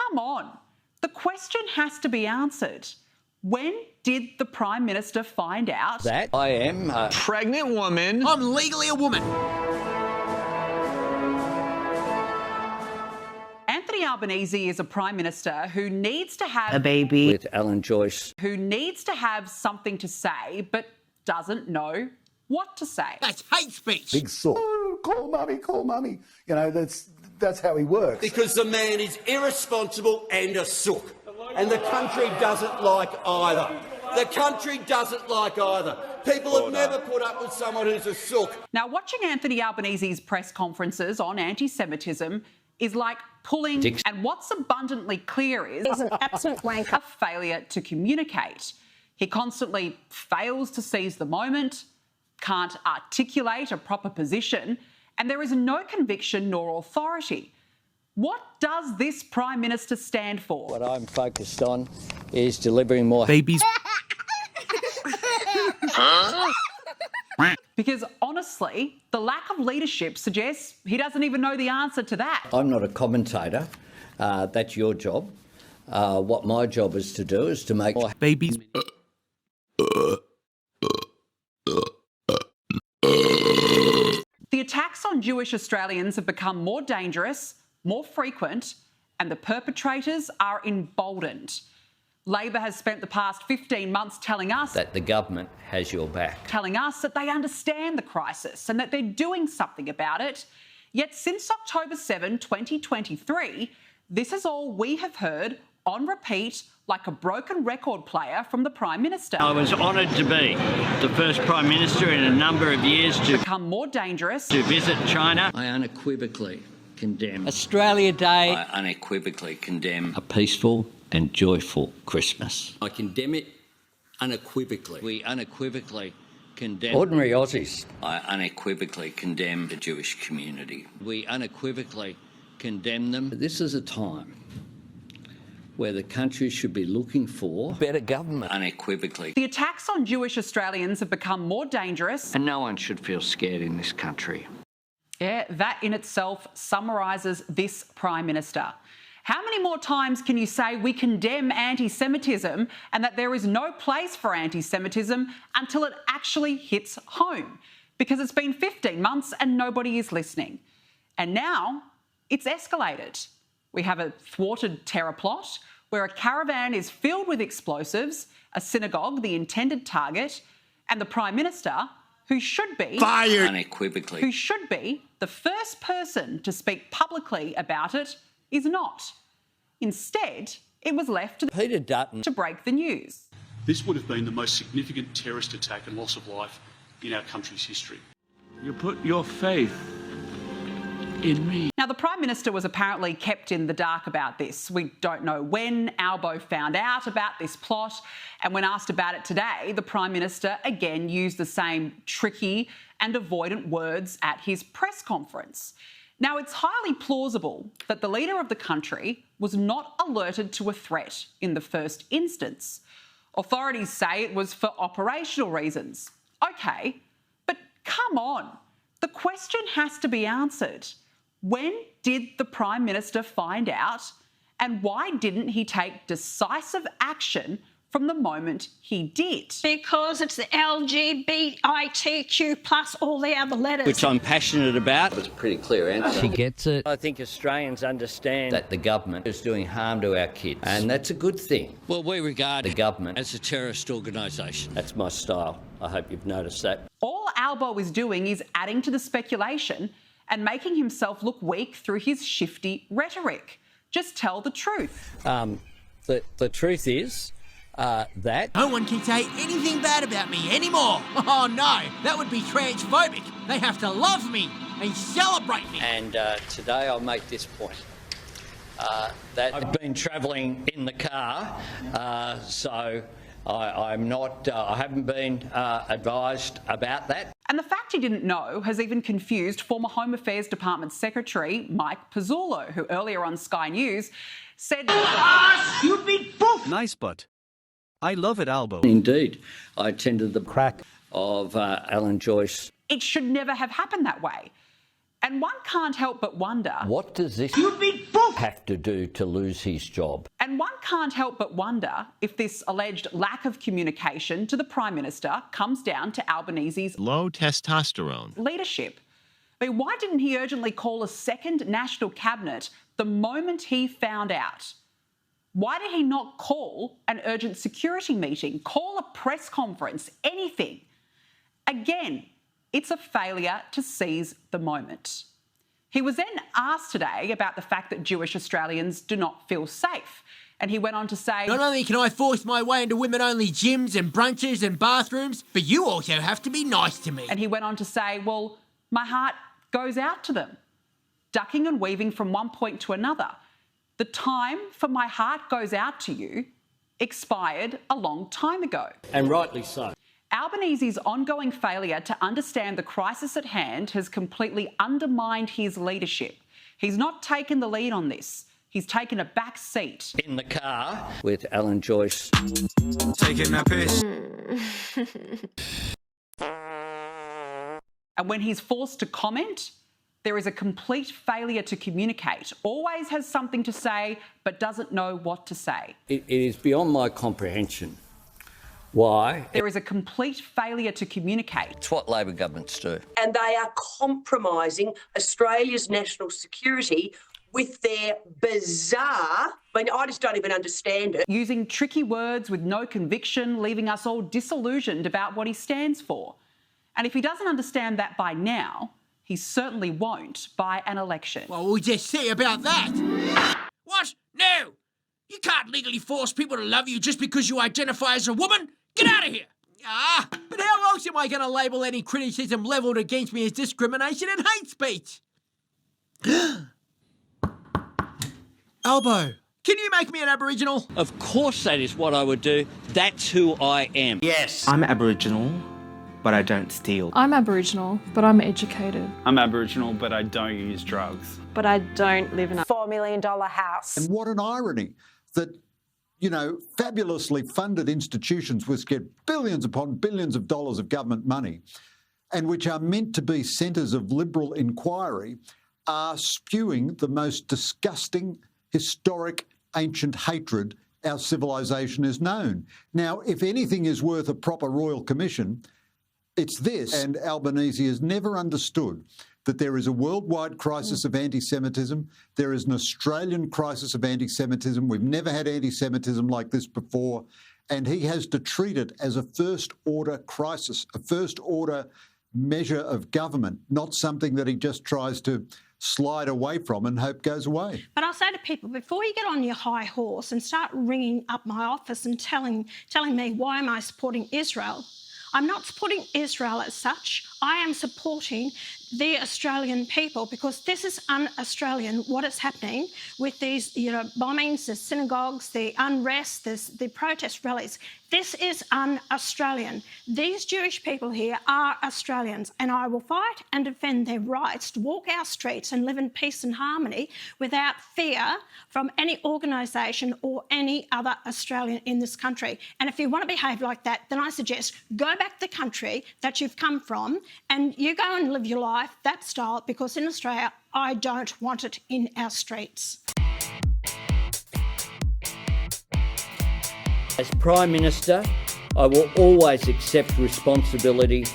come on. The question has to be answered. When did the Prime Minister find out that I am a pregnant woman? I'm legally a woman. Anthony Albanese is a Prime Minister who needs to have a baby with Alan Joyce, who needs to have something to say but doesn't know what to say. That's hate speech. Big sook. Oh, call mummy. You know, that's how he works. Because the man is irresponsible and a sook. And the country doesn't like either. The country doesn't like either. People have never put up with someone who's a sook. Now, watching Anthony Albanese's press conferences on anti-Semitism is like pulling, and what's abundantly clear is he's an absolute wanker. A failure to communicate. He constantly fails to seize the moment, can't articulate a proper position, and there is no conviction nor authority. What does this Prime Minister stand for? What I'm focused on is delivering more babies. Because honestly, the lack of leadership suggests he doesn't even know the answer to that. I'm not a commentator. That's your job. What my job is to do is to make more babies. The attacks on Jewish Australians have become more dangerous, more frequent, and the perpetrators are emboldened. Labor has spent the past 15 months telling us that the government has your back. Telling us that they understand the crisis and that they're doing something about it. Yet since October 7, 2023, this is all we have heard on repeat like a broken record player from the Prime Minister. I was honoured to be the first Prime Minister in a number of years to become more dangerous, to visit China. I unequivocally condemn Australia Day. I unequivocally condemn a peaceful and joyful Christmas. I condemn it unequivocally. We unequivocally condemn ordinary Aussies. I unequivocally condemn the Jewish community. We unequivocally condemn them. This is a time where the country should be looking for better government. Unequivocally. The attacks on Jewish Australians have become more dangerous. And no one should feel scared in this country. Yeah, that in itself summarises this Prime Minister. How many more times can you say we condemn anti-Semitism and that there is no place for anti-Semitism until it actually hits home? Because it's been 15 months and nobody is listening. And now it's escalated. We have a thwarted terror plot where a caravan is filled with explosives, a synagogue the intended target, and the Prime Minister, who should be fired unequivocally, who should be the first person to speak publicly about it, is not. Instead, it was left to Peter Dutton to break the news. This would have been the most significant terrorist attack and loss of life in our country's history. You put your faith in me. Now, the Prime Minister was apparently kept in the dark about this. We don't know when Albo found out about this plot, and when asked about it today, the Prime Minister again used the same tricky and avoidant words at his press conference. Now, it's highly plausible that the leader of the country was not alerted to a threat in the first instance. Authorities say it was for operational reasons. OK, but come on. The question has to be answered. When did the Prime Minister find out, and why didn't he take decisive action from the moment he did? Because it's the LGBTQ plus all the other letters. which I'm passionate about. It's a pretty clear answer. She gets it. I think Australians understand that the government is doing harm to our kids, and that's a good thing. Well, we regard the government as a terrorist organisation. That's my style. I hope you've noticed that. All Albo is doing is adding to the speculation and making himself look weak through his shifty rhetoric. Just tell the truth. The truth is that No one can say anything bad about me anymore. Oh no, that would be transphobic. They have to love me and celebrate me. And today I'll make this point. That I've been travelling in the car, so I'm not. I haven't been advised about that. And the fact he didn't know has even confused former Home Affairs Department Secretary Mike Pizzullo, who earlier on Sky News said, You big boof! Nice butt. I love it, Albo. Indeed, I attended the crack of Alan Joyce. it should never have happened that way. And one can't help but wonder... What does this have to do to lose his job? And one can't help but wonder if this alleged lack of communication to the Prime Minister comes down to Albanese's low testosterone leadership. I mean, why didn't he urgently call a second National Cabinet the moment he found out? Why did he not call an urgent security meeting, call a press conference, anything? Again, it's a failure to seize the moment. He was then asked today about the fact that Jewish Australians do not feel safe. And he went on to say... Not only can I force my way into women-only gyms and brunches and bathrooms, but you also have to be nice to me. And he went on to say, well, my heart goes out to them, ducking and weaving from one point to another. The time for my heart goes out to you expired a long time ago. And rightly so. Albanese's ongoing failure to understand the crisis at hand has completely undermined his leadership. He's not taken the lead on this. He's taken a back seat. In the car with Alan Joyce. Taking a piss. And when he's forced to comment, there is a complete failure to communicate. Always has something to say, but doesn't know what to say. It is beyond my comprehension. Why? There is a complete failure to communicate. It's what Labor governments do. And they are compromising Australia's national security with their bizarre... I just don't even understand it. Using tricky words with no conviction, leaving us all disillusioned about what he stands for. And if he doesn't understand that by now, he certainly won't by an election. Well, we'll just see about that. What? No! You can't legally force people to love you just because you identify as a woman. Get out of here! But how else am I going to label any criticism levelled against me as discrimination and hate speech? Albo, can you make me an Aboriginal? Of course that is what I would do. That's who I am. Yes. I'm Aboriginal, but I don't steal. I'm Aboriginal, but I'm educated. I'm Aboriginal, but I don't use drugs. But I don't live in a $4 million house. And what an irony that, you know, fabulously funded institutions which get billions upon billions of dollars of government money and which are meant to be centres of liberal inquiry are spewing the most disgusting, historic, ancient hatred our civilisation has known. Now, if anything is worth a proper royal commission, it's this. And Albanese has never understood that there is a worldwide crisis of anti-Semitism. There is an Australian crisis of anti-Semitism. We've never had anti-Semitism like this before. And he has to treat it as a first-order crisis, a first-order measure of government, not something that he just tries to slide away from and hope goes away. But I'll say to people, before you get on your high horse and start ringing up my office and telling me why am I supporting Israel, I'm not supporting Israel as such. I am supporting the Australian people because this is un-Australian, what is happening with these, bombings, the synagogues, the unrest, the protest rallies. This is un-Australian. These Jewish people here are Australians, and I will fight and defend their rights to walk our streets and live in peace and harmony without fear from any organisation or any other Australian in this country. And if you want to behave like that, then I suggest go back to the country that you've come from and you go and live your life that style, because in Australia, I don't want it in our streets. As Prime Minister, I will always accept responsibility